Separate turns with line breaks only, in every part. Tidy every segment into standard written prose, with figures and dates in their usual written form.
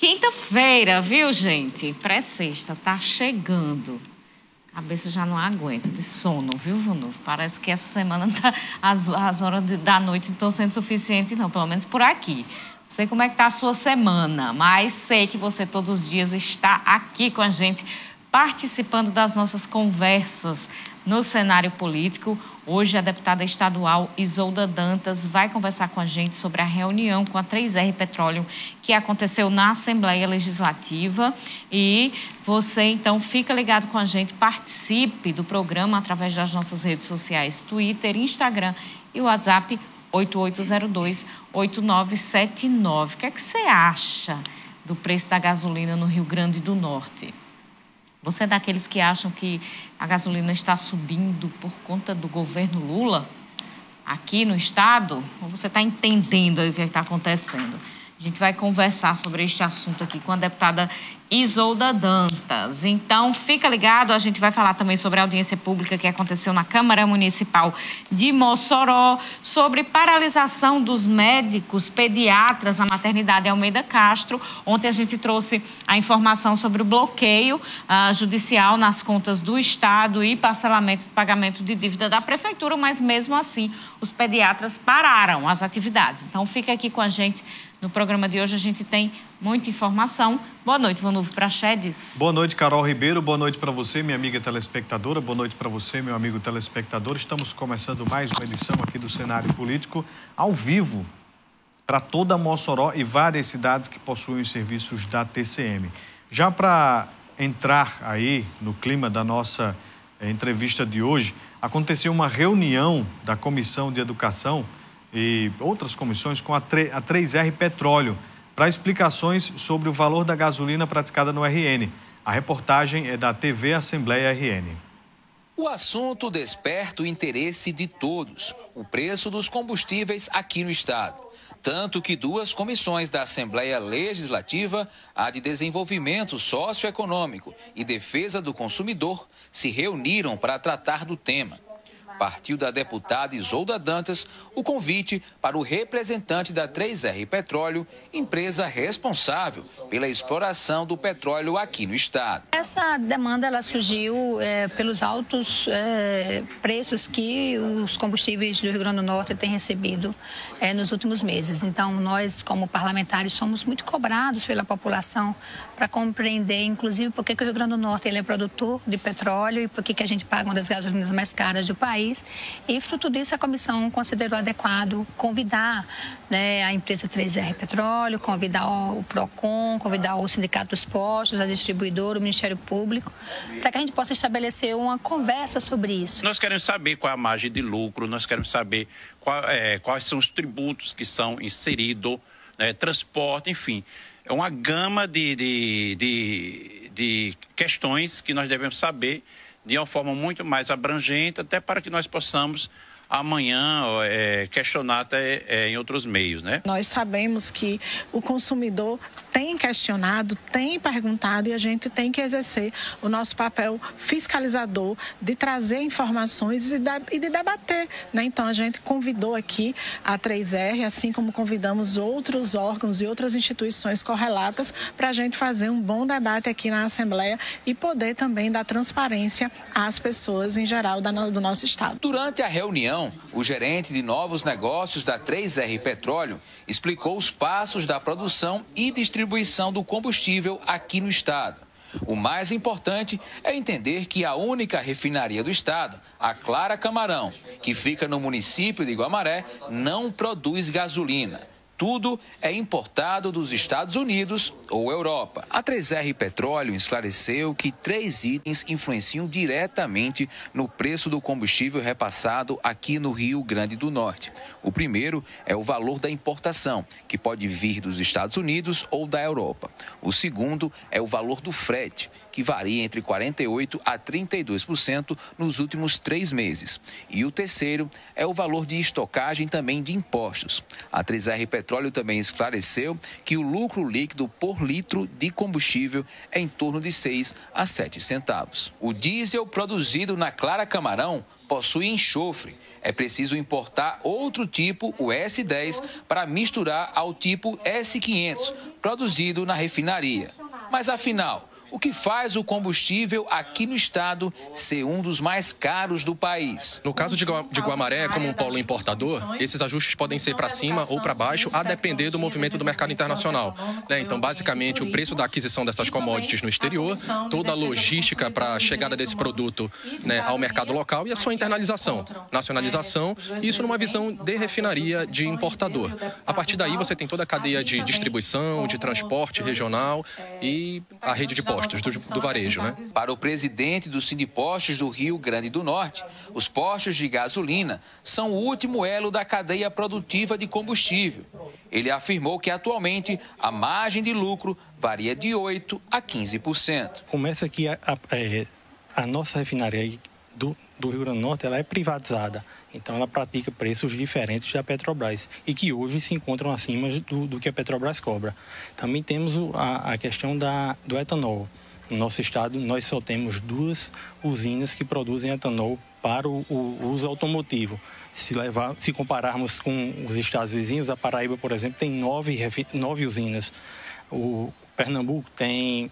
Quinta-feira, viu, gente? Pré-sexta, tá chegando. A cabeça já não aguenta de sono, viu, Vanuvo? Parece que essa semana as horas da noite não estão sendo suficientes, não. Pelo menos por aqui. Não sei como é que tá a sua semana, mas sei que você todos os dias está aqui com a gente, participando das nossas conversas no cenário político. Hoje, a deputada estadual Isolda Dantas vai conversar com a gente sobre a reunião com a 3R Petróleo que aconteceu na Assembleia Legislativa. E você, então, fica ligado com a gente, participe do programa através das nossas redes sociais, Twitter, Instagram e WhatsApp 8802-8979. O que é que você acha do preço da gasolina no Rio Grande do Norte? Você é daqueles que acham que a gasolina está subindo por conta do governo Lula aqui no estado? Ou você está entendendo aí o que está acontecendo? A gente vai conversar sobre este assunto aqui com a deputada Isolda Dantas. Então, fica ligado, a gente vai falar também sobre a audiência pública que aconteceu na Câmara Municipal de Mossoró, sobre paralisação dos médicos pediatras na maternidade Almeida Castro. Ontem a gente trouxe a informação sobre o bloqueio judicial nas contas do Estado e parcelamento de pagamento de dívida da Prefeitura, mas mesmo assim os pediatras pararam as atividades. Então, fica aqui com a gente. No programa de hoje a gente tem muita informação. Boa noite, Vanuvo Prachedes.
Boa noite, Carol Ribeiro. Boa noite para você, minha amiga telespectadora. Boa noite para você, meu amigo telespectador. Estamos começando mais uma edição aqui do Cenário Político, ao vivo, para toda Mossoró e várias cidades que possuem os serviços da TCM. Já para entrar aí no clima da nossa entrevista de hoje, aconteceu uma reunião da Comissão de Educação e outras comissões com a 3R Petróleo para explicações sobre o valor da gasolina praticada no RN. A reportagem é da TV Assembleia RN.
O assunto desperta o interesse de todos, o preço dos combustíveis aqui no estado. Tanto que duas comissões da Assembleia Legislativa, a de Desenvolvimento Socioeconômico e Defesa do Consumidor, se reuniram para tratar do tema. Partiu da deputada Isolda Dantas o convite para o representante da 3R Petróleo, empresa responsável pela exploração do petróleo aqui no estado.
Essa demanda ela surgiu pelos altos preços que os combustíveis do Rio Grande do Norte têm recebido nos últimos meses. Então, nós, como parlamentares, somos muito cobrados pela população para compreender, inclusive, por que o Rio Grande do Norte ele é produtor de petróleo e por que a gente paga uma das gasolinas mais caras do país. E, fruto disso, a comissão considerou adequado convidar a empresa 3R Petróleo, convidar o PROCON, convidar o Sindicato dos Postos, a distribuidora, o Ministério Público, para que a gente possa estabelecer uma conversa sobre isso.
Nós queremos saber qual é a margem de lucro, nós queremos saber quais são os tributos que são inseridos, transporte, enfim. É uma gama de questões que nós devemos saber de uma forma muito mais abrangente, até para que nós possamos amanhã questionar até em outros meios, né?
Nós sabemos que o consumidor tem questionado, tem perguntado e a gente tem que exercer o nosso papel fiscalizador de trazer informações e de debater, né? Então a gente convidou aqui a 3R, assim como convidamos outros órgãos e outras instituições correlatas para a gente fazer um bom debate aqui na Assembleia e poder também dar transparência às pessoas em geral do nosso estado.
Durante a reunião, o gerente de novos negócios da 3R Petróleo explicou os passos da produção e distribuição do combustível aqui no estado. O mais importante é entender que a única refinaria do estado, a Clara Camarão, que fica no município de Guamaré, não produz gasolina. Tudo é importado dos Estados Unidos ou Europa. A 3R Petróleo esclareceu que 3 itens influenciam diretamente no preço do combustível repassado aqui no Rio Grande do Norte. O primeiro é o valor da importação, que pode vir dos Estados Unidos ou da Europa. O segundo é o valor do frete, que varia entre 48% a 32% nos últimos 3 meses. E o terceiro é o valor de estocagem também de impostos. A 3R Petróleo também esclareceu que o lucro líquido por litro de combustível é em torno de 6 a 7 centavos. O diesel produzido na Clara Camarão possui enxofre. É preciso importar outro tipo, o S10, para misturar ao tipo S500, produzido na refinaria. Mas afinal, o que faz o combustível aqui no estado ser um dos mais caros do país?
No caso de Guamaré, como um polo importador, esses ajustes podem ser para cima ou para baixo, a depender do movimento do mercado internacional. Então, basicamente, o preço da aquisição dessas commodities no exterior, toda a logística para a chegada desse produto, ao mercado local e a sua internalização, nacionalização, isso numa visão de refinaria de importador. A partir daí, você tem toda a cadeia de distribuição, de transporte regional e a rede de postos do varejo,
Para o presidente do Sindipostos do Rio Grande do Norte, os postos de gasolina são o último elo da cadeia produtiva de combustível. Ele afirmou que atualmente a margem de lucro varia de 8% a 15%.
Começa que a nossa refinaria do Rio Grande do Norte ela é privatizada. Então, ela pratica preços diferentes da Petrobras e que hoje se encontram acima do que a Petrobras cobra. Também temos a questão do etanol. No nosso estado, nós só temos 2 usinas que produzem etanol para o uso automotivo. Se compararmos com os estados vizinhos, a Paraíba, por exemplo, tem 9 usinas. O Pernambuco tem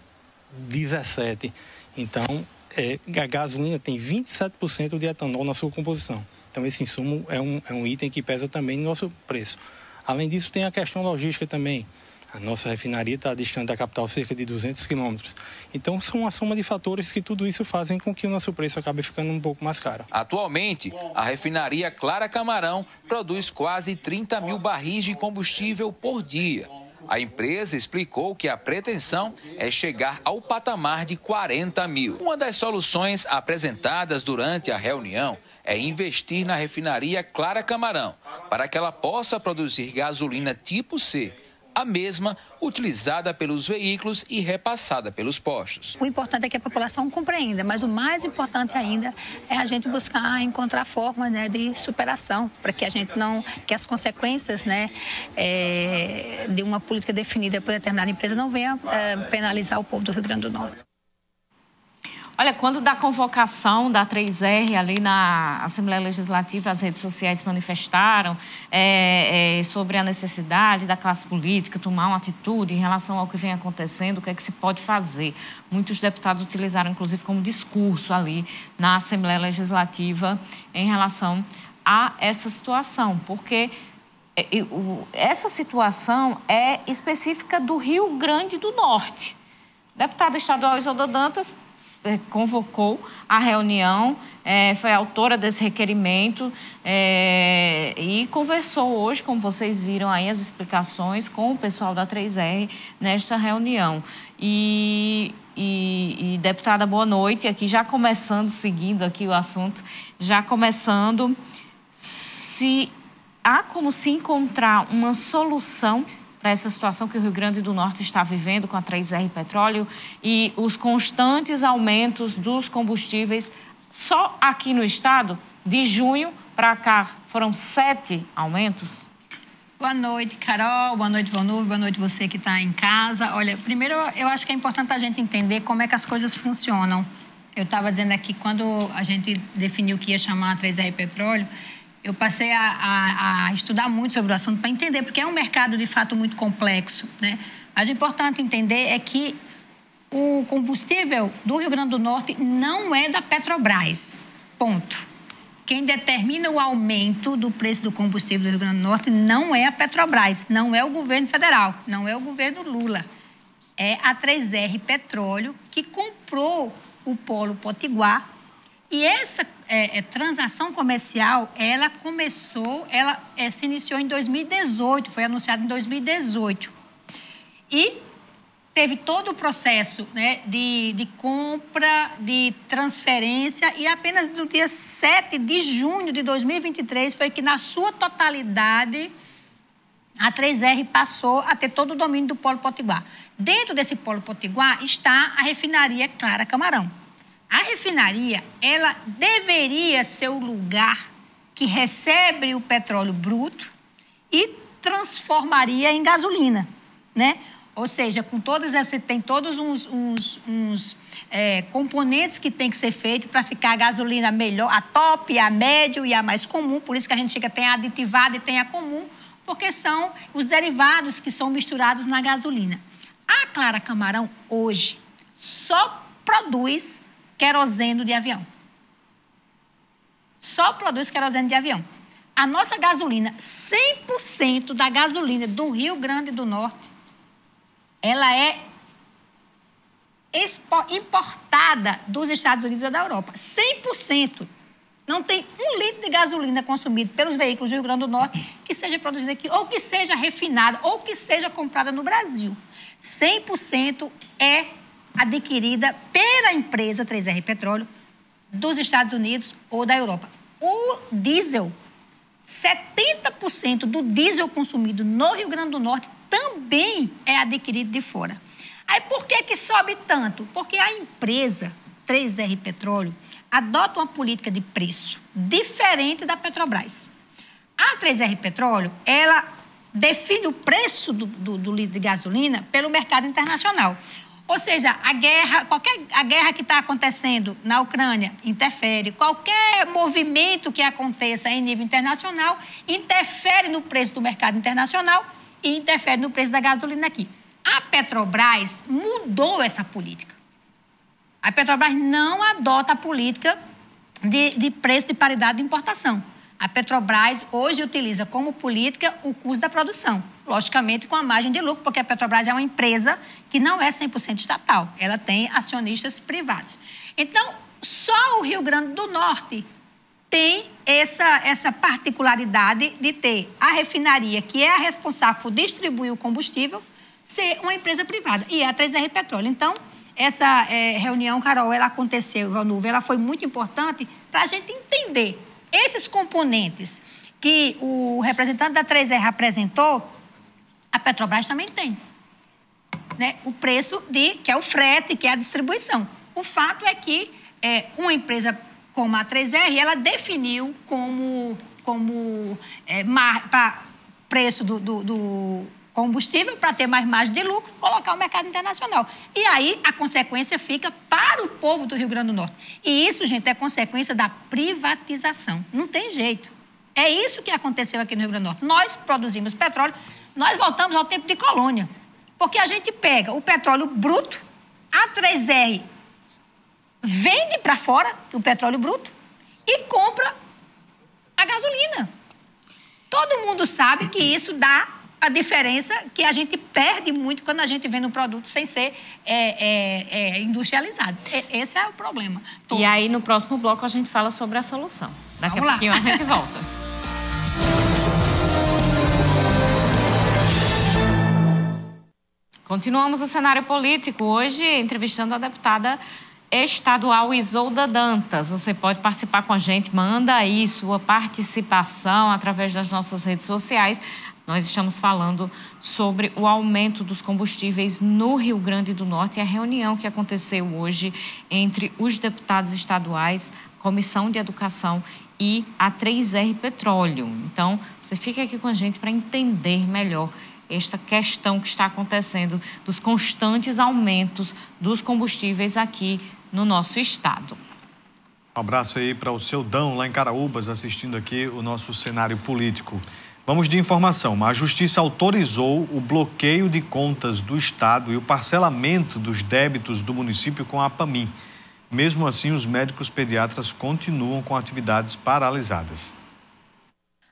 17. Então, a gasolina tem 27% de etanol na sua composição. Então, esse insumo é um item que pesa também no nosso preço. Além disso, tem a questão logística também. A nossa refinaria está distante da capital cerca de 200 quilômetros. Então, são uma soma de fatores que tudo isso fazem com que o nosso preço acabe ficando um pouco mais caro.
Atualmente, a refinaria Clara Camarão produz quase 30 mil barris de combustível por dia. A empresa explicou que a pretensão é chegar ao patamar de 40 mil. Uma das soluções apresentadas durante a reunião é investir na refinaria Clara Camarão, para que ela possa produzir gasolina tipo C, a mesma utilizada pelos veículos e repassada pelos postos.
O importante é que a população compreenda, mas o mais importante ainda é a gente buscar encontrar formas de superação, para que a gente que as consequências de uma política definida por determinada empresa não venha penalizar o povo do Rio Grande do Norte.
Olha, quando da convocação da 3R ali na Assembleia Legislativa, as redes sociais manifestaram sobre a necessidade da classe política tomar uma atitude em relação ao que vem acontecendo, o que é que se pode fazer. Muitos deputados utilizaram, inclusive, como discurso ali na Assembleia Legislativa em relação a essa situação, porque essa situação é específica do Rio Grande do Norte. Deputada estadual Isolda Dantas convocou a reunião, foi autora desse requerimento e conversou hoje, como vocês viram aí as explicações, com o pessoal da 3R nesta reunião. E deputada, boa noite, aqui já começando, seguindo aqui o assunto, já começando, se há como se encontrar uma solução para essa situação que o Rio Grande do Norte está vivendo com a 3R Petróleo e os constantes aumentos dos combustíveis. Só aqui no estado, de junho para cá, foram 7 aumentos?
Boa noite, Carol. Boa noite, Vanúvio. Boa noite, você que está em casa. Olha, primeiro, eu acho que é importante a gente entender como é que as coisas funcionam. Eu estava dizendo aqui, quando a gente definiu que ia chamar a 3R Petróleo, eu passei a estudar muito sobre o assunto para entender, porque é um mercado, de fato, muito complexo, Mas o importante entender é que o combustível do Rio Grande do Norte não é da Petrobras, ponto. Quem determina o aumento do preço do combustível do Rio Grande do Norte não é a Petrobras, não é o governo federal, não é o governo Lula. É a 3R Petróleo que comprou o Polo Potiguar. E essa transação comercial, ela se iniciou em 2018, foi anunciada em 2018. E teve todo o processo de compra, de transferência, e apenas no dia 7 de junho de 2023 foi que, na sua totalidade, a 3R passou a ter todo o domínio do Polo Potiguar. Dentro desse Polo Potiguar está a refinaria Clara Camarão. A refinaria, ela deveria ser o lugar que recebe o petróleo bruto e transformaria em gasolina, Ou seja, com todos esses, tem todos uns componentes que tem que ser feito para ficar a gasolina melhor, a top, a médio e a mais comum. Por isso que a gente chega, tem a aditivada e tem a comum, porque são os derivados que são misturados na gasolina. A Clara Camarão, hoje, só produz querosene de avião. Só produz querosene de avião. A nossa gasolina, 100% da gasolina do Rio Grande do Norte, ela é importada dos Estados Unidos ou da Europa. 100%. Não tem 1 litro de gasolina consumido pelos veículos do Rio Grande do Norte que seja produzida aqui, ou que seja refinada, ou que seja comprada no Brasil. 100% é adquirida pela empresa 3R Petróleo dos Estados Unidos ou da Europa. O diesel, 70% do diesel consumido no Rio Grande do Norte também é adquirido de fora. Aí por que sobe tanto? Porque a empresa 3R Petróleo adota uma política de preço diferente da Petrobras. A 3R Petróleo, ela define o preço do litro de gasolina pelo mercado internacional. Ou seja, a guerra que está acontecendo na Ucrânia interfere. Qualquer movimento que aconteça em nível internacional interfere no preço do mercado internacional e interfere no preço da gasolina aqui. A Petrobras mudou essa política. A Petrobras não adota a política de preço de paridade de importação. A Petrobras hoje utiliza como política o custo da produção, logicamente com a margem de lucro, porque a Petrobras é uma empresa que não é 100% estatal, ela tem acionistas privados. Então, só o Rio Grande do Norte tem essa particularidade de ter a refinaria, que é a responsável por distribuir o combustível, ser uma empresa privada, e é a 3R Petróleo. Então, essa reunião, Carol, ela aconteceu, Ivanildo, ela foi muito importante para a gente entender esses componentes que o representante da 3R apresentou, a Petrobras também tem. Né? O preço que é o frete, que é a distribuição. O fato é que uma empresa como a 3R, ela definiu como preço do combustível para ter mais margem de lucro, colocar o mercado internacional. E aí a consequência fica para o povo do Rio Grande do Norte. E isso, gente, é consequência da privatização. Não tem jeito. É isso que aconteceu aqui no Rio Grande do Norte. Nós produzimos petróleo, nós voltamos ao tempo de colônia. Porque a gente pega o petróleo bruto, a 3R vende para fora o petróleo bruto e compra a gasolina. Todo mundo sabe que isso dá a diferença, que a gente perde muito quando a gente vende um produto sem ser industrializado. Esse é o problema.
E aí, no próximo bloco, a gente fala sobre a solução. Daqui a pouquinho a gente volta. Continuamos o cenário político. Hoje, entrevistando a deputada estadual Isolda Dantas. Você pode participar com a gente, manda aí sua participação através das nossas redes sociais. Nós estamos falando sobre o aumento dos combustíveis no Rio Grande do Norte e a reunião que aconteceu hoje entre os deputados estaduais, Comissão de Educação e a 3R Petróleo. Então, você fica aqui com a gente para entender melhor esta questão que está acontecendo dos constantes aumentos dos combustíveis aqui no nosso estado.
Um abraço aí para o seu Dão, lá em Caraúbas, assistindo aqui o nosso cenário político. Vamos de informação. A Justiça autorizou o bloqueio de contas do Estado e o parcelamento dos débitos do município com a APAMIM. Mesmo assim, os médicos pediatras continuam com atividades paralisadas.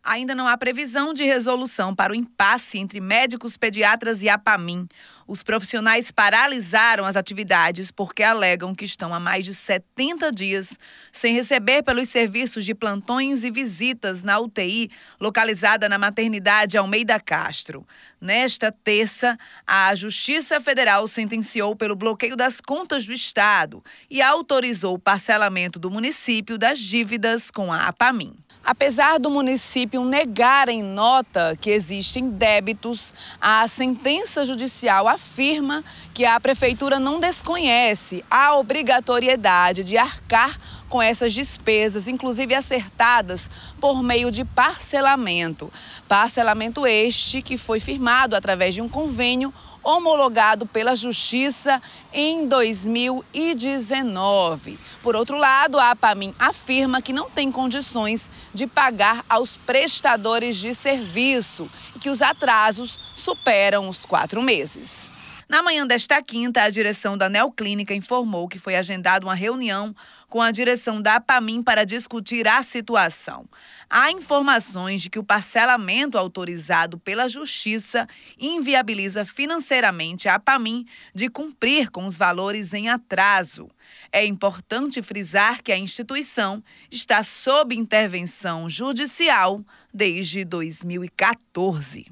Ainda não há previsão de resolução para o impasse entre médicos pediatras e APAMIM. Os profissionais paralisaram as atividades porque alegam que estão há mais de 70 dias sem receber pelos serviços de plantões e visitas na UTI, localizada na maternidade Almeida Castro. Nesta terça, a Justiça Federal sentenciou pelo bloqueio das contas do Estado e autorizou o parcelamento do município das dívidas com a APAMIM. Apesar do município negar em nota que existem débitos, a sentença judicial afirma que a prefeitura não desconhece a obrigatoriedade de arcar com essas despesas, inclusive acertadas por meio de parcelamento. Parcelamento este que foi firmado através de um convênio homologado pela Justiça em 2019. Por outro lado, a APAMIM afirma que não tem condições de pagar aos prestadores de serviço e que os atrasos superam os 4 meses. Na manhã desta quinta, a direção da Neoclínica informou que foi agendada uma reunião com a direção da APAMIM para discutir a situação. Há informações de que o parcelamento autorizado pela Justiça inviabiliza financeiramente a APAMIM de cumprir com os valores em atraso. É importante frisar que a instituição está sob intervenção judicial desde 2014.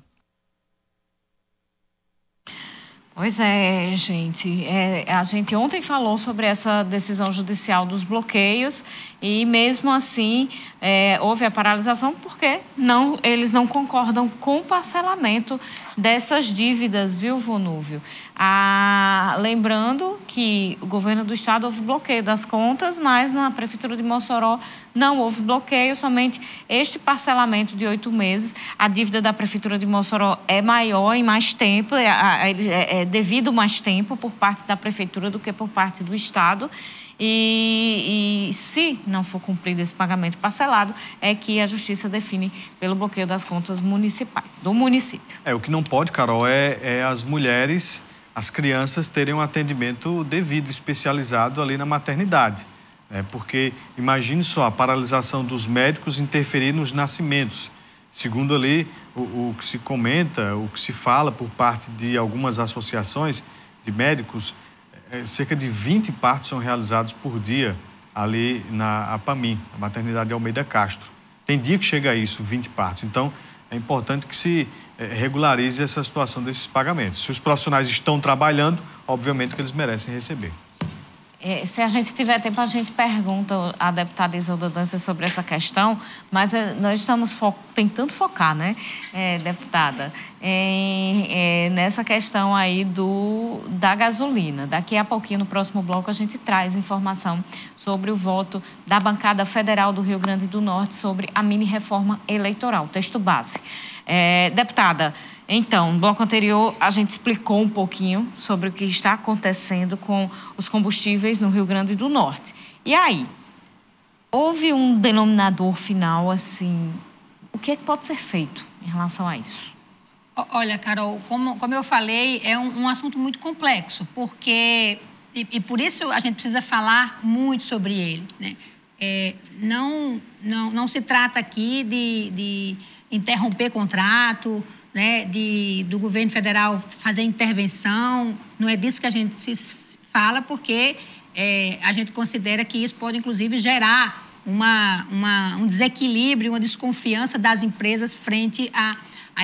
Pois é, gente. A gente ontem falou sobre essa decisão judicial dos bloqueios e, mesmo assim, houve a paralisação porque eles não concordam com o parcelamento dessas dívidas, viu, Vonúvio? Lembrando que o governo do estado houve bloqueio das contas, mas na prefeitura de Mossoró não houve bloqueio, somente este parcelamento de 8 meses. A dívida da prefeitura de Mossoró é maior em mais tempo, devido mais tempo por parte da prefeitura do que por parte do estado. E se não for cumprido esse pagamento parcelado, é que a Justiça define pelo bloqueio das contas municipais, do município.
O que não pode, Carol, é as mulheres, as crianças terem um atendimento devido, especializado ali na maternidade. Porque imagine só, a paralisação dos médicos interferir nos nascimentos. Segundo ali o que se comenta, o que se fala por parte de algumas associações de médicos, cerca de 20 partos são realizados por dia ali na APAMIM, a maternidade de Almeida Castro. Tem dia que chega a isso, 20 partos. Então, é importante que se regularize essa situação desses pagamentos. Se os profissionais estão trabalhando, obviamente que eles merecem receber.
Se a gente tiver tempo, a gente pergunta à deputada Isolda Dantas sobre essa questão, mas nós estamos tentando focar, né, deputada, nessa questão aí da gasolina. Daqui a pouquinho, no próximo bloco, a gente traz informação sobre o voto da bancada federal do Rio Grande do Norte sobre a mini-reforma eleitoral, texto base. Deputada, então, no bloco anterior, a gente explicou um pouquinho sobre o que está acontecendo com os combustíveis no Rio Grande do Norte. E aí, houve um denominador final, assim, o que é que pode ser feito em relação a isso?
Olha, Carol, como eu falei, é um assunto muito complexo, porque, e por isso a gente precisa falar muito sobre ele, né? Não se trata aqui de interromper contrato, né, do governo federal fazer intervenção, não é disso que a gente se fala, porque a gente considera que isso pode, inclusive, gerar um desequilíbrio, uma desconfiança das empresas frente a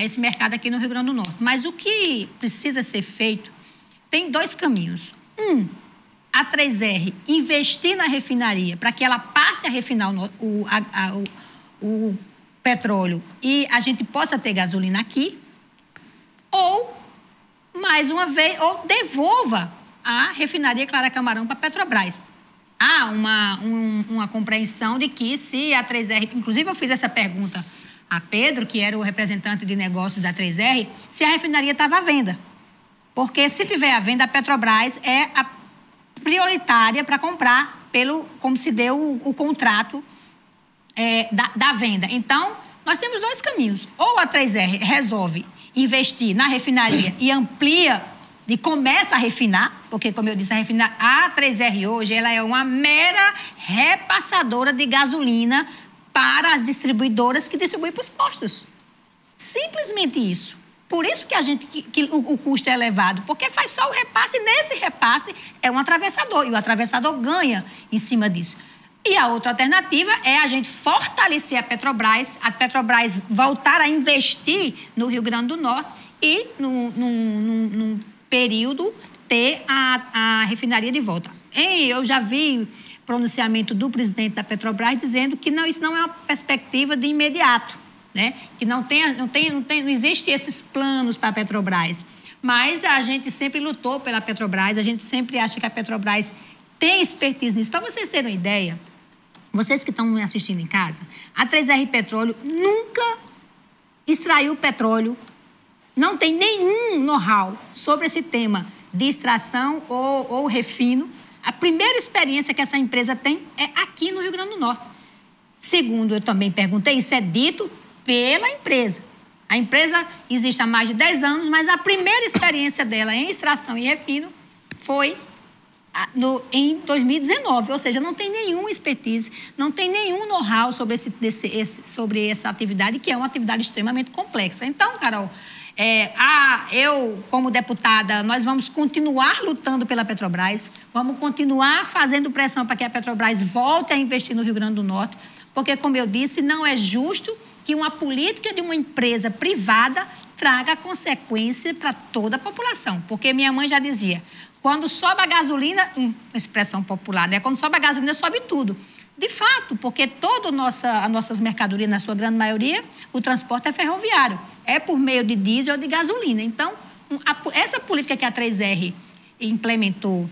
esse mercado aqui no Rio Grande do Norte. Mas o que precisa ser feito tem 2 caminhos. A 3R investir na refinaria para que ela passe a refinar o petróleo e a gente possa ter gasolina aqui, ou, mais uma vez, ou devolva a refinaria Clara Camarão para a Petrobras. Há uma compreensão de que se a 3R... Inclusive, eu fiz essa pergunta a Pedro, que era o representante de negócios da 3R, se a refinaria estava à venda. Porque, se tiver à venda, a Petrobras é a prioritária para comprar, como se deu o contrato da venda. Então, nós temos 2 caminhos. Ou a 3R resolve investir na refinaria e amplia e começa a refinar, porque, como eu disse, a 3R hoje ela é uma mera repassadora de gasolina para as distribuidoras que distribuem para os postos. Simplesmente isso. Por isso que o custo é elevado, porque faz só o repasse, e nesse repasse é um atravessador, e o atravessador ganha em cima disso. E a outra alternativa é a gente fortalecer a Petrobras voltar a investir no Rio Grande do Norte e, num período, ter a refinaria de volta. Eu já vi pronunciamento do presidente da Petrobras dizendo que isso não é uma perspectiva de imediato, né? Que não existe esses planos para a Petrobras. Mas a gente sempre lutou pela Petrobras, a gente sempre acha que a Petrobras tem expertise nisso. Para vocês terem uma ideia, vocês que estão me assistindo em casa, a 3R Petróleo nunca extraiu petróleo não tem nenhum know-how sobre esse tema de extração ou refino. A primeira experiência que essa empresa tem é aqui no Rio Grande do Norte. Segundo, eu também perguntei, isso é dito pela empresa. A empresa existe há mais de 10 anos, mas a primeira experiência dela em extração e refino foi em 2019, ou seja, não tem nenhuma expertise, não tem nenhum know-how sobre essa atividade, que é uma atividade extremamente complexa. Então, Carol, eu, como deputada, nós vamos continuar lutando pela Petrobras, vamos continuar fazendo pressão para que a Petrobras volte a investir no Rio Grande do Norte, porque, como eu disse, não é justo que uma política de uma empresa privada traga consequência para toda a população. Porque minha mãe já dizia, quando sobe a gasolina, expressão popular, né? Quando sobe a gasolina, sobe tudo. De fato, porque todas as nossas mercadorias, na sua grande maioria, o transporte é ferroviário. É por meio de diesel ou de gasolina. Então, essa política que a 3R implementou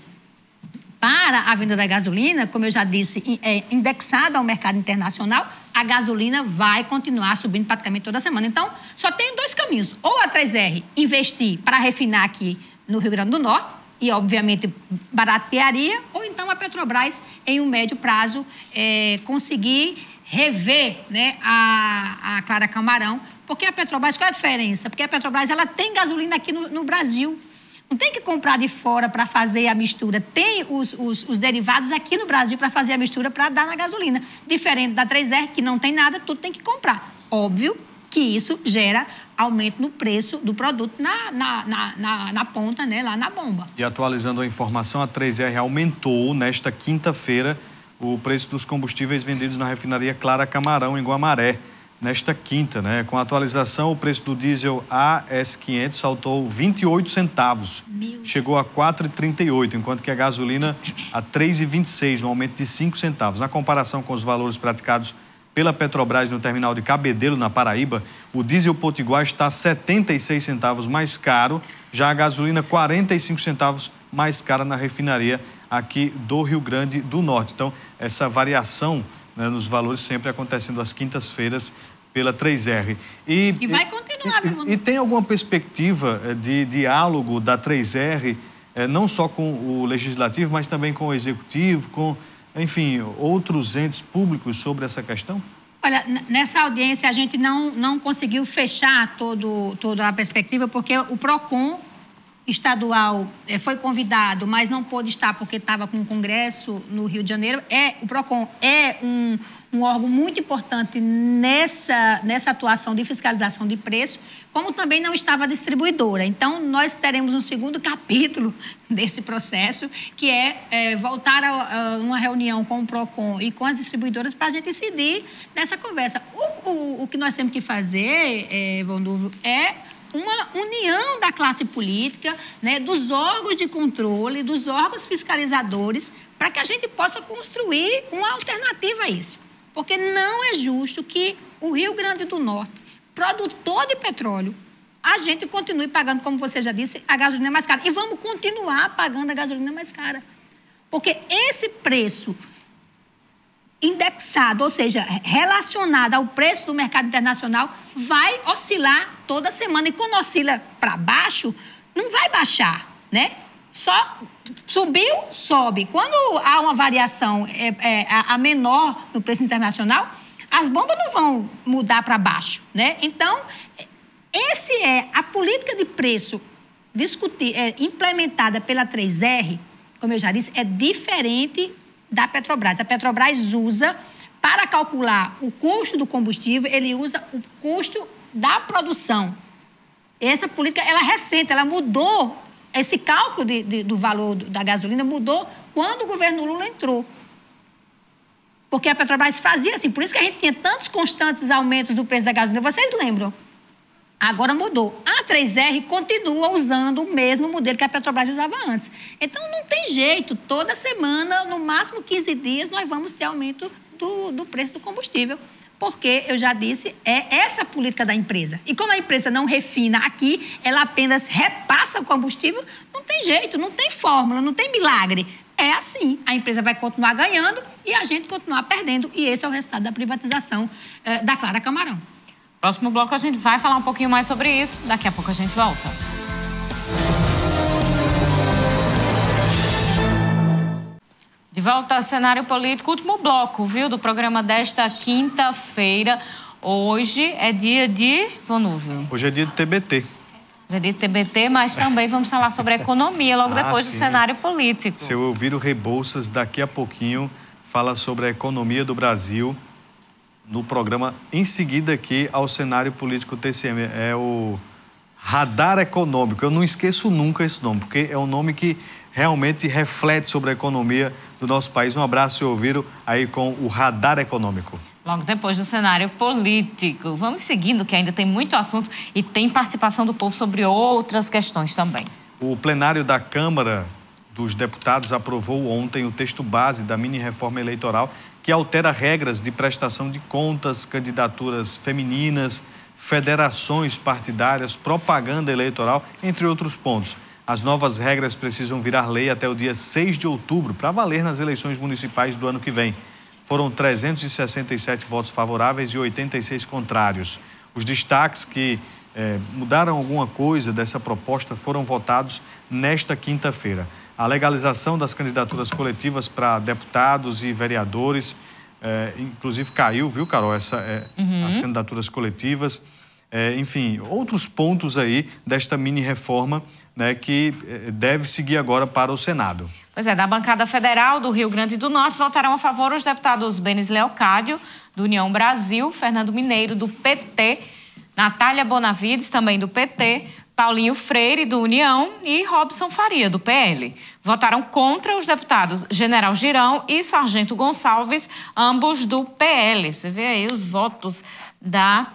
para a venda da gasolina, como eu já disse, é indexada ao mercado internacional, a gasolina vai continuar subindo praticamente toda semana. Então, só tem dois caminhos. Ou a 3R investir para refinar aqui no Rio Grande do Norte, e, obviamente, baratearia, ou então a Petrobras, em um médio prazo, conseguir rever, né, a Clara Camarão. Porque a Petrobras, qual é a diferença? Porque a Petrobras ela tem gasolina aqui no Brasil. Não tem que comprar de fora para fazer a mistura. Tem os derivados aqui no Brasil para fazer a mistura para dar na gasolina. Diferente da 3R, que não tem nada, tudo tem que comprar. Óbvio que isso gera aumento no preço do produto na ponta, né, lá na bomba.
E atualizando a informação, a 3R aumentou nesta quinta-feira o preço dos combustíveis vendidos na refinaria Clara Camarão, em Guamaré. Nesta quinta, né? Com a atualização, o preço do diesel AS500 saltou 28 centavos. Chegou a 4,38, enquanto que a gasolina a 3,26, um aumento de 5 centavos. Na comparação com os valores praticados pela Petrobras no terminal de Cabedelo, na Paraíba, o diesel potiguar está 76 centavos mais caro, já a gasolina 45 centavos mais cara na refinaria aqui do Rio Grande do Norte. Então, essa variação, né, nos valores sempre acontecendo às quintas-feiras pela 3R.
E vai continuar, meu irmão.
E tem alguma perspectiva de diálogo da 3R, não só com o Legislativo, mas também com o Executivo, com, enfim, outros entes públicos sobre essa questão?
Olha, nessa audiência a gente não conseguiu fechar toda a perspectiva, porque o PROCON estadual foi convidado, mas não pôde estar porque estava com o Congresso no Rio de Janeiro. O PROCON é um órgão muito importante nessa atuação de fiscalização de preço, como também não estava a distribuidora. Então, nós teremos um segundo capítulo desse processo, que é voltar a uma reunião com o PROCON e com as distribuidoras para a gente incidir nessa conversa. O que nós temos que fazer, Vandúvio, é uma união da classe política, né, dos órgãos de controle, dos órgãos fiscalizadores, para que a gente possa construir uma alternativa a isso. Porque não é justo que o Rio Grande do Norte, produtor de petróleo, a gente continue pagando, como você já disse, a gasolina mais cara. E vamos continuar pagando a gasolina mais cara. Porque esse preço indexado, ou seja, relacionado ao preço do mercado internacional, vai oscilar toda semana. E quando oscila para baixo, não vai baixar, né? Só subiu, sobe. Quando há uma variação a menor no preço internacional, as bombas não vão mudar para baixo, né? Então, a política de preço implementada pela 3R, como eu já disse, é diferente da Petrobras. A Petrobras usa, para calcular o custo do combustível, ele usa o custo da produção. Essa política, ela é recente, ela mudou, esse cálculo do valor da gasolina mudou quando o governo Lula entrou. Porque a Petrobras fazia assim, por isso que a gente tinha tantos constantes aumentos do preço da gasolina, vocês lembram? Agora mudou. A 3R continua usando o mesmo modelo que a Petrobras usava antes. Então, não tem jeito. Toda semana, no máximo 15 dias, nós vamos ter aumento do preço do combustível. Porque, eu já disse, é essa a política da empresa. E como a empresa não refina aqui, ela apenas repassa o combustível, não tem jeito, não tem fórmula, não tem milagre. É assim. A empresa vai continuar ganhando e a gente continuar perdendo. E esse é o resultado da privatização da Clara Camarão.
Próximo bloco a gente vai falar um pouquinho mais sobre isso. Daqui a pouco a gente volta. De volta ao cenário político, último bloco, viu, do programa desta quinta-feira. Hoje é dia de... Vonúvio.
Hoje é dia de TBT.
É dia de TBT, mas também vamos falar sobre a economia logo depois do cenário político.
Seu Elviro Rebouças, daqui a pouquinho, fala sobre a economia do Brasil no programa em seguida aqui ao cenário político TCM. É o Radar Econômico. Eu não esqueço nunca esse nome, porque é um nome que realmente reflete sobre a economia do nosso país. Um abraço, seu Elviro, aí com o Radar Econômico.
Logo depois do cenário político. Vamos seguindo, que ainda tem muito assunto e tem participação do povo sobre outras questões também.
O plenário da Câmara dos Deputados aprovou ontem o texto base da mini-reforma eleitoral que altera regras de prestação de contas, candidaturas femininas, federações partidárias, propaganda eleitoral, entre outros pontos. As novas regras precisam virar lei até o dia 6 de outubro, para valer nas eleições municipais do ano que vem. Foram 367 votos favoráveis e 86 contrários. Os destaques que mudaram alguma coisa dessa proposta foram votados nesta quinta-feira. A legalização das candidaturas coletivas para deputados e vereadores, inclusive caiu, viu, Carol, as candidaturas coletivas. Enfim, outros pontos aí desta mini-reforma, né, que deve seguir agora para o Senado.
Pois é, da bancada federal do Rio Grande do Norte votaram a favor os deputados Benis Leocádio, do União Brasil, Fernando Mineiro, do PT, Natália Bonavides, também do PT, Paulinho Freire, do União, e Robson Faria, do PL. Votaram contra os deputados General Girão e Sargento Gonçalves, ambos do PL. Você vê aí os votos da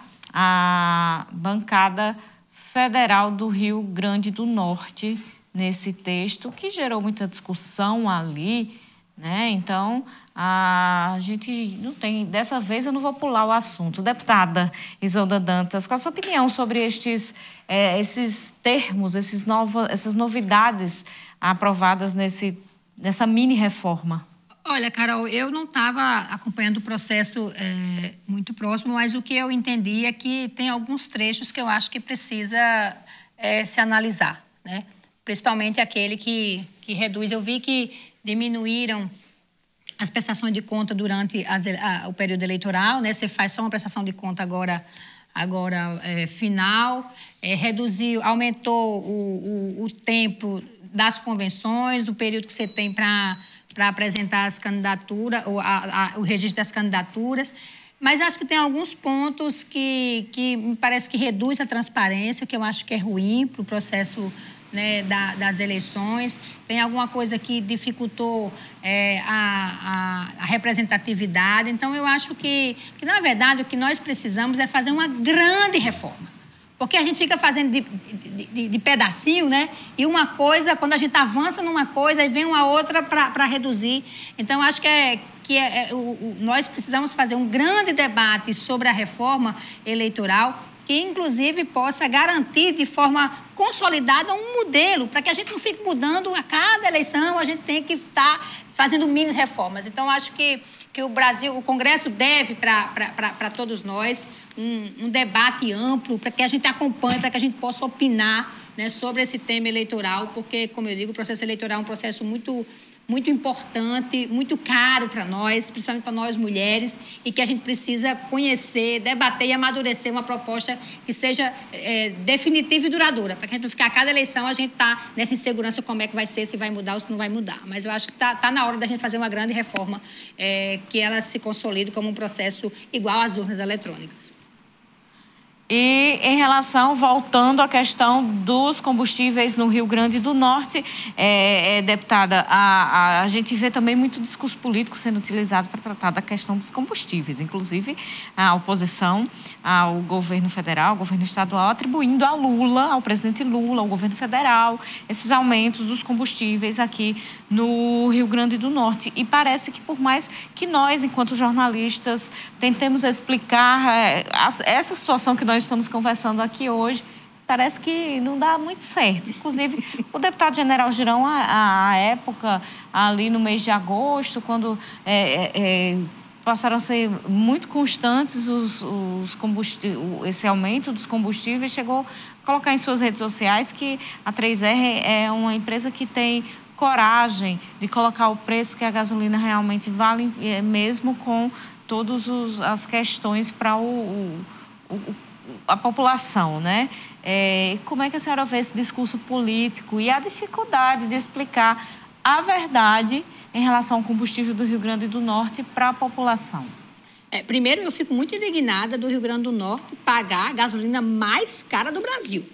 bancada federal do Rio Grande do Norte nesse texto, que gerou muita discussão ali, né? Então, a gente não tem... Dessa vez eu não vou pular o assunto. Deputada Isolda Dantas, qual a sua opinião sobre esses termos, essas novidades aprovadas nessa mini-reforma?
Olha, Carol, eu não estava acompanhando o processo muito próximo, mas o que eu entendi é que tem alguns trechos que eu acho que precisa se analisar, né? Principalmente aquele que reduz. Eu vi que diminuíram as prestações de conta durante o período eleitoral, né? Você faz só uma prestação de conta agora final, reduziu, aumentou o tempo das convenções, o período que você tem para apresentar as candidaturas, o registro das candidaturas. Mas acho que tem alguns pontos que me parece que reduz a transparência, que eu acho que é ruim para o processo, né, das eleições. Tem alguma coisa que dificultou a representatividade. Então, eu acho que, na verdade, o que nós precisamos é fazer uma grande reforma. Porque a gente fica fazendo de pedacinho, né? E uma coisa, quando a gente avança numa coisa, aí vem uma outra para reduzir. Então, acho que nós precisamos fazer um grande debate sobre a reforma eleitoral, que, inclusive, possa garantir de forma consolidada um modelo, para que a gente não fique mudando a cada eleição, a gente tem que estar fazendo mini reformas. Então, acho que o Brasil, o Congresso deve para todos nós um debate amplo, para que a gente acompanhe, para que a gente possa opinar, né, sobre esse tema eleitoral, porque, como eu digo, o processo eleitoral é um processo muito importante, muito caro para nós, principalmente para nós mulheres, e que a gente precisa conhecer, debater e amadurecer uma proposta que seja definitiva e duradoura, para que a gente não ficar a cada eleição a gente tá nessa insegurança como é que vai ser, se vai mudar ou se não vai mudar. Mas eu acho que tá na hora da gente fazer uma grande reforma, que ela se consolide como um processo igual às urnas eletrônicas.
E em relação, voltando à questão dos combustíveis no Rio Grande do Norte, deputada, a gente vê também muito discurso político sendo utilizado para tratar da questão dos combustíveis, inclusive a oposição ao governo federal, ao governo estadual, atribuindo a Lula, ao presidente Lula, ao governo federal, esses aumentos dos combustíveis aqui no Rio Grande do Norte. E parece que, por mais que nós, enquanto jornalistas, tentemos explicar essa situação que nós estamos conversando aqui hoje, parece que não dá muito certo. Inclusive, o deputado General Girão, à época, ali no mês de agosto, quando passaram a ser muito constantes esse aumento dos combustíveis, chegou a colocar em suas redes sociais que a 3R é uma empresa que tem coragem de colocar o preço que a gasolina realmente vale, mesmo com todas as questões para a população, né? Como é que a senhora vê esse discurso político e a dificuldade de explicar a verdade em relação ao combustível do Rio Grande do Norte para a população?
Primeiro, eu fico muito indignada do Rio Grande do Norte pagar a gasolina mais cara do Brasil.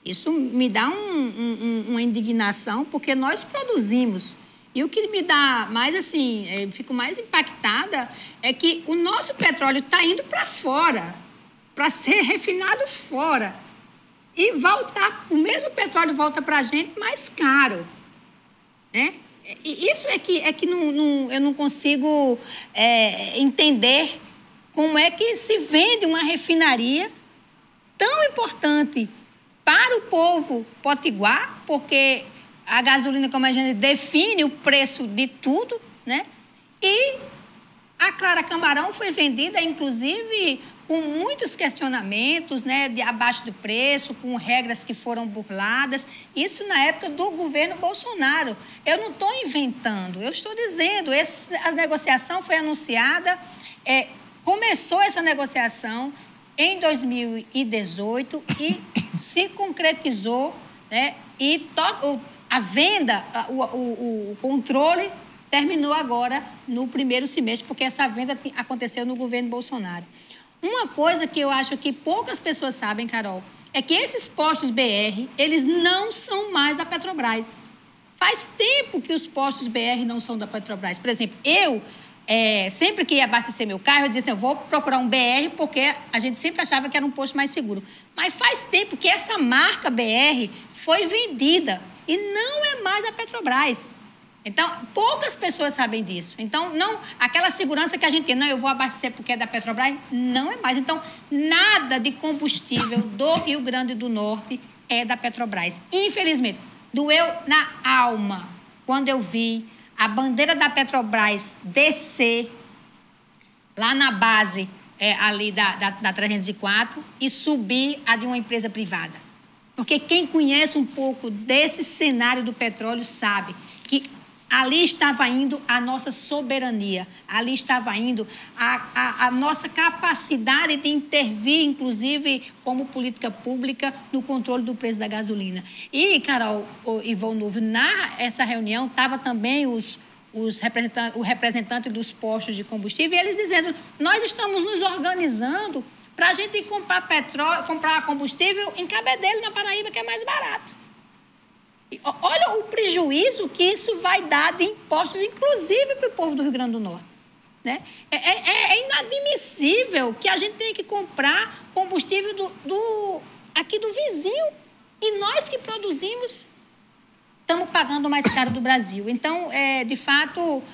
Isso me dá uma indignação, porque nós produzimos. E o que me dá mais, assim, fico mais impactada é que o nosso petróleo está indo para fora, para ser refinado fora. E o mesmo petróleo volta para a gente mais caro, né? E isso é que eu não consigo entender como é que se vende uma refinaria tão importante para o povo potiguar, porque a gasolina, como a gente define o preço de tudo, né? E a Clara Camarão foi vendida, inclusive, com muitos questionamentos, né, de abaixo do preço, com regras que foram burladas. Isso na época do governo Bolsonaro. Eu não estou inventando, eu estou dizendo, a negociação foi anunciada, começou essa negociação em 2018 e se concretizou, né, e a venda, o controle terminou agora no primeiro semestre, porque essa venda aconteceu no governo Bolsonaro. Uma coisa que eu acho que poucas pessoas sabem, Carol, é que esses postos BR, eles não são mais da Petrobras. Faz tempo que os postos BR não são da Petrobras. Por exemplo, eu, sempre que ia abastecer meu carro, eu dizia, eu vou procurar um BR, porque a gente sempre achava que era um posto mais seguro. Mas faz tempo que essa marca BR foi vendida e não é mais a Petrobras. Então, poucas pessoas sabem disso. Então, aquela segurança que a gente tem, eu vou abastecer porque é da Petrobras, não é mais. Então, nada de combustível do Rio Grande do Norte é da Petrobras. Infelizmente, doeu na alma quando eu vi a bandeira da Petrobras descer lá na base ali da 304 e subir a de uma empresa privada. Porque quem conhece um pouco desse cenário do petróleo sabe que ali estava indo a nossa soberania, ali estava indo a nossa capacidade de intervir, inclusive, como política pública, no controle do preço da gasolina. E, Carol e Volnúvio, nessa reunião estava também o representante dos postos de combustível, e eles dizendo, nós estamos nos organizando para a gente comprar combustível em Cabedelo, na Paraíba, que é mais barato. Olha o prejuízo que isso vai dar de impostos, inclusive para o povo do Rio Grande do Norte, né? É inadmissível que a gente tenha que comprar combustível aqui do vizinho e nós que produzimos estamos pagando mais caro do Brasil. Então, de fato,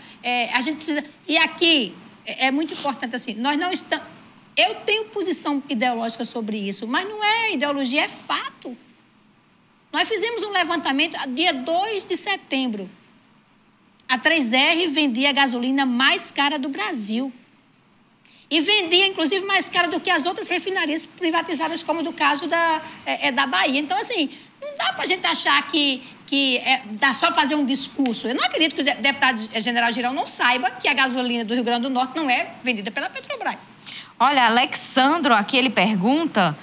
a gente precisa... E aqui é muito importante, assim, nós não estamos... Eu tenho posição ideológica sobre isso, mas não é ideologia, é fato. Nós fizemos um levantamento dia 2 de setembro. A 3R vendia a gasolina mais cara do Brasil. E vendia, inclusive, mais cara do que as outras refinarias privatizadas, como do caso da Bahia. Então, assim, não dá para a gente achar que dá só fazer um discurso. Eu não acredito que o deputado-general Girão não saiba que a gasolina do Rio Grande do Norte não é vendida pela Petrobras.
Olha, Alexandro, aqui ele pergunta...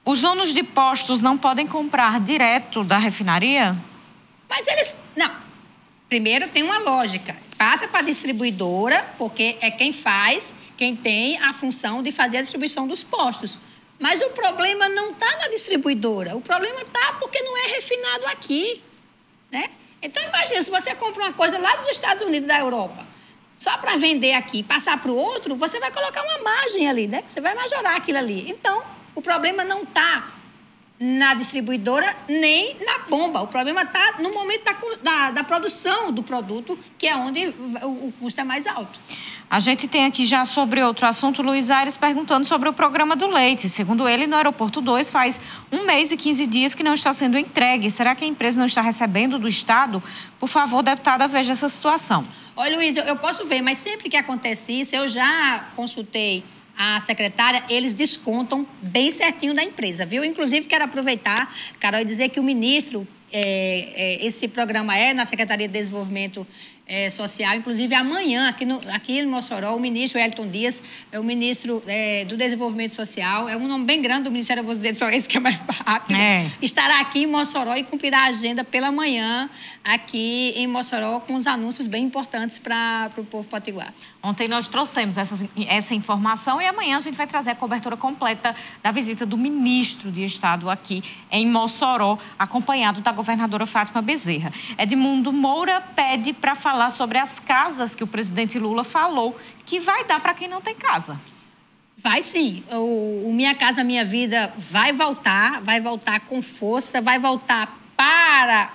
Os donos de postos não podem comprar direto da refinaria?
Mas eles... Não. Primeiro tem uma lógica. Passa para a distribuidora, porque é quem tem a função de fazer a distribuição dos postos. Mas o problema não está na distribuidora. O problema está porque não é refinado aqui, né? Então, imagina, se você compra uma coisa lá dos Estados Unidos, da Europa, só para vender aqui e passar para o outro, você vai colocar uma margem ali, né? Você vai majorar aquilo ali. Então... O problema não está na distribuidora, nem na bomba. O problema está no momento da produção do produto, que é onde o custo é mais alto.
A gente tem aqui já sobre outro assunto, Luiz Aires perguntando sobre o programa do leite. Segundo ele, no Aeroporto 2 faz 1 mês e 15 dias que não está sendo entregue. Será que a empresa não está recebendo do Estado? Por favor, deputada, veja essa situação.
Olha, Luiz, eu posso ver, mas sempre que acontece isso, eu já consultei a secretária, eles descontam bem certinho da empresa, viu? Inclusive, quero aproveitar, Carol, e dizer que o ministro, esse programa é na Secretaria de Desenvolvimento Social, inclusive amanhã, aqui no Mossoró, o ministro Wellington Dias, é o ministro do Desenvolvimento Social, é um nome bem grande do Ministério, eu vou dizer só esse que é mais rápido, estará aqui em Mossoró e cumprirá a agenda pela manhã aqui em Mossoró com os anúncios bem importantes para o povo potiguar.
Ontem nós trouxemos essa informação e amanhã a gente vai trazer a cobertura completa da visita do ministro de Estado aqui em Mossoró, acompanhado da governadora Fátima Bezerra. Edmundo Moura pede para falar sobre as casas que o presidente Lula falou que vai dar para quem não tem casa.
Vai sim. O Minha Casa Minha Vida vai voltar com força, vai voltar para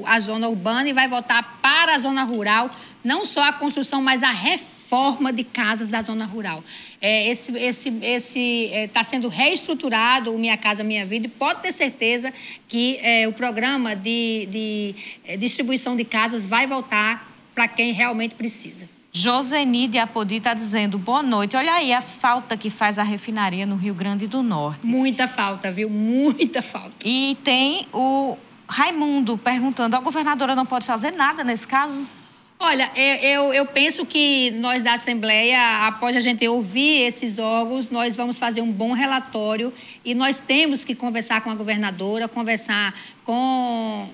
a zona urbana e vai voltar para a zona rural, não só a construção, mas a reforma de casas da zona rural. Está sendo reestruturado o Minha Casa Minha Vida e pode ter certeza que o programa de distribuição de casas vai voltar para quem realmente precisa.
Joseni de Apodi está dizendo, boa noite. Olha aí a falta que faz a refinaria no Rio Grande do Norte.
Muita falta, viu? Muita falta.
E tem o Raimundo perguntando, a governadora não pode fazer nada nesse caso?
Olha, eu penso que nós da Assembleia, após a gente ouvir esses órgãos, nós vamos fazer um bom relatório e nós temos que conversar com a governadora, conversar com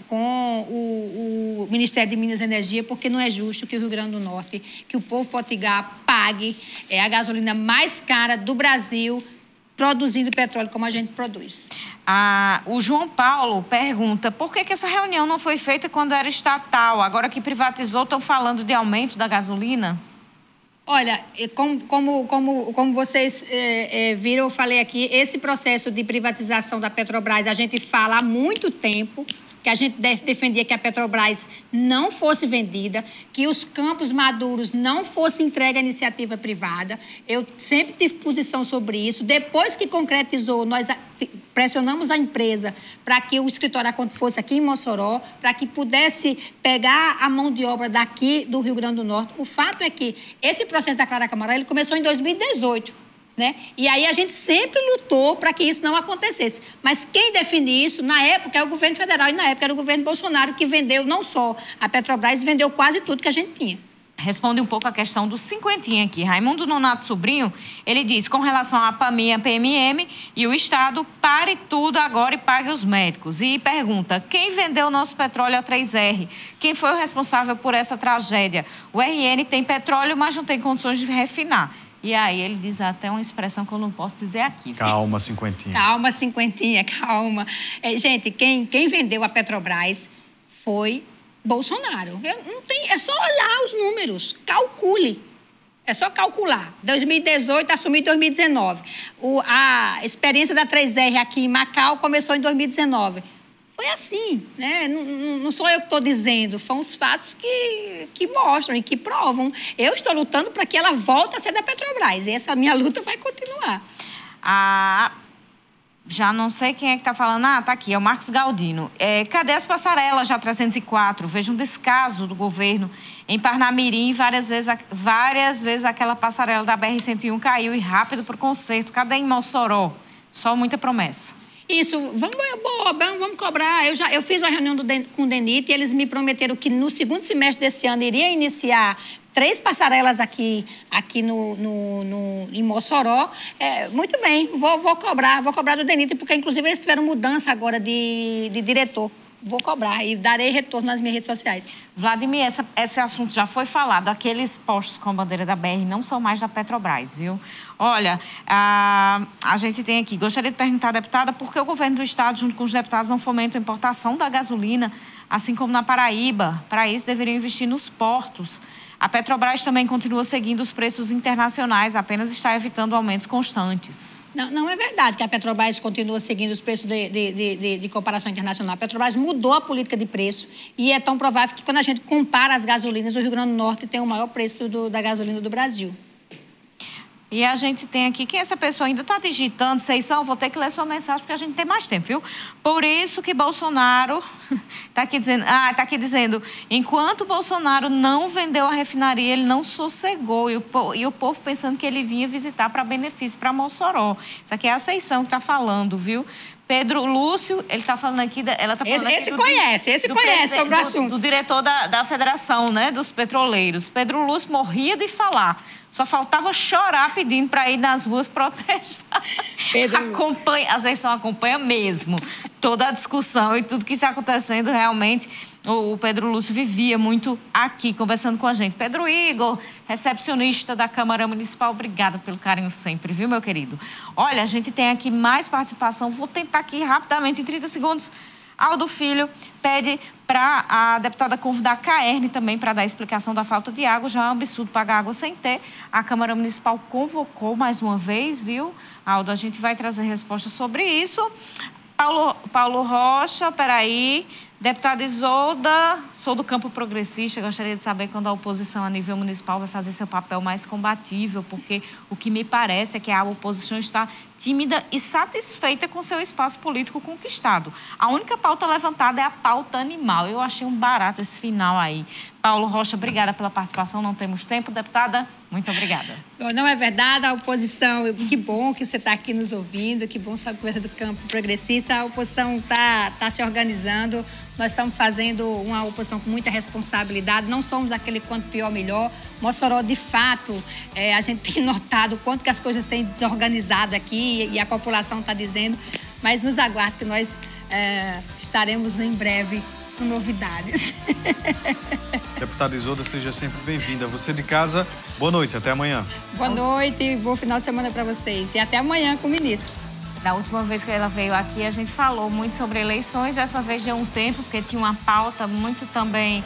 o Ministério de Minas e Energia, porque não é justo que o Rio Grande do Norte, que o povo potiguar pague a gasolina mais cara do Brasil, produzindo petróleo como a gente produz.
O João Paulo pergunta por que essa reunião não foi feita quando era estatal? Agora que privatizou, estão falando de aumento da gasolina?
Olha, como vocês viram, eu falei aqui, esse processo de privatização da Petrobras, a gente fala há muito tempo, que a gente defendia que a Petrobras não fosse vendida, que os campos maduros não fossem entregue à iniciativa privada. Eu sempre tive posição sobre isso. Depois que concretizou, nós pressionamos a empresa para que o escritório fosse aqui em Mossoró, para que pudesse pegar a mão de obra daqui do Rio Grande do Norte. O fato é que esse processo da Clara Camarão, ele começou em 2018. Né? E aí a gente sempre lutou para que isso não acontecesse. Mas quem define isso, na época, é o governo federal e na época era o governo Bolsonaro que vendeu não só a Petrobras, vendeu quase tudo que a gente tinha.
Responde um pouco a questão do cinquentinha aqui. Raimundo Nonato Sobrinho, ele diz, com relação à APAMI e à PMM, e o Estado pare tudo agora e pague os médicos. E pergunta, quem vendeu o nosso petróleo a 3R? Quem foi o responsável por essa tragédia? O RN tem petróleo, mas não tem condições de refinar. E aí ele diz até uma expressão que eu não posso dizer aqui.
Calma, cinquentinha.
Calma, cinquentinha, calma. Gente, quem vendeu a Petrobras foi Bolsonaro. É só olhar os números, calcule. É só calcular. 2018, assumiu em 2019. A experiência da 3R aqui em Macau começou em 2019. Foi assim, né? Não sou eu que estou dizendo, são os fatos que mostram e que provam. Eu estou lutando para que ela volte a ser da Petrobras e essa minha luta vai continuar.
Já não sei quem é que está falando. Tá aqui, é o Marcos Galdino. Cadê as passarelas já 304? Vejo um descaso do governo em Parnamirim. Várias vezes aquela passarela da BR-101 caiu e rápido para o conserto. Cadê em Mossoró? Só muita promessa.
Isso, vamos cobrar. Eu fiz uma reunião com o DENIT e eles me prometeram que no segundo semestre desse ano iria iniciar 3 passarelas aqui em Mossoró. Muito bem, vou cobrar do DENIT, porque inclusive eles tiveram mudança agora de diretor. Vou cobrar e darei retorno nas minhas redes sociais.
Vladimir, esse assunto já foi falado. Aqueles postos com a bandeira da BR não são mais da Petrobras, viu? Olha, a gente tem aqui, gostaria de perguntar à deputada por que o governo do Estado, junto com os deputados, não fomenta a importação da gasolina, assim como na Paraíba. Para isso, deveriam investir nos portos. A Petrobras também continua seguindo os preços internacionais, apenas está evitando aumentos constantes.
Não é verdade que a Petrobras continua seguindo os preços de comparação internacional. A Petrobras mudou a política de preço e é tão provável que quando a gente compara as gasolinas, o Rio Grande do Norte tem o maior preço da gasolina do Brasil.
E a gente tem aqui, quem essa pessoa ainda está digitando, Seição, vou ter que ler sua mensagem porque a gente tem mais tempo, viu? Por isso que Bolsonaro está aqui dizendo, enquanto Bolsonaro não vendeu a refinaria, ele não sossegou. E o povo pensando que ele vinha visitar para benefício para Mossoró. Isso aqui é a Seição que está falando, viu? Pedro Lúcio, ele está falando aqui, ela está falando
esse conhece sobre o assunto.
Do diretor da Federação, né, dos Petroleiros. Pedro Lúcio morria de falar. Só faltava chorar pedindo para ir nas ruas protestar. A Seição acompanha mesmo toda a discussão e tudo que está acontecendo. Realmente, o Pedro Lúcio vivia muito aqui, conversando com a gente. Pedro Igor, recepcionista da Câmara Municipal, obrigada pelo carinho sempre, viu, meu querido? Olha, a gente tem aqui mais participação. Vou tentar aqui rapidamente, em 30 segundos. Aldo Filho pede para a deputada convidar a Caerne também para dar explicação da falta de água. Já é um absurdo pagar água sem ter. A Câmara Municipal convocou mais uma vez, viu? Aldo, a gente vai trazer resposta sobre isso. Paulo Rocha, peraí. Deputada Isolda, sou do campo progressista, gostaria de saber quando a oposição a nível municipal vai fazer seu papel mais combatível, porque o que me parece é que a oposição está tímida e satisfeita com seu espaço político conquistado. A única pauta levantada é a pauta animal. Eu achei um barato esse final aí. Paulo Rocha, obrigada pela participação, não temos tempo. Deputada, muito obrigada.
Não é verdade, a oposição, que bom que você está aqui nos ouvindo, que bom saber que você é do campo progressista, a oposição está se organizando, nós estamos fazendo uma oposição com muita responsabilidade, não somos aquele quanto pior, melhor. Mossoró, de fato, a gente tem notado o quanto que as coisas têm desorganizado aqui e a população está dizendo, mas nos aguarde que nós estaremos em breve com novidades.
Deputada Isolda, seja sempre bem-vinda. Você de casa, boa noite, até amanhã.
Boa noite e bom final de semana para vocês. E até amanhã com o ministro.
Da última vez que ela veio aqui, a gente falou muito sobre eleições. Dessa vez deu um tempo, porque tinha uma pauta muito também,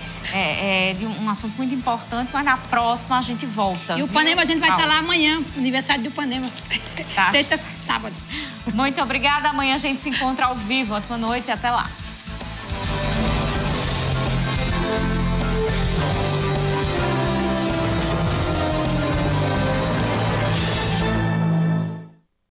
de um assunto muito importante, mas na próxima a gente volta.
E o Ipanema, a gente vai estar lá amanhã, aniversário do Ipanema. Tá. Sexta, sábado.
Muito obrigada. Amanhã a gente se encontra ao vivo. Ótima noite e até lá.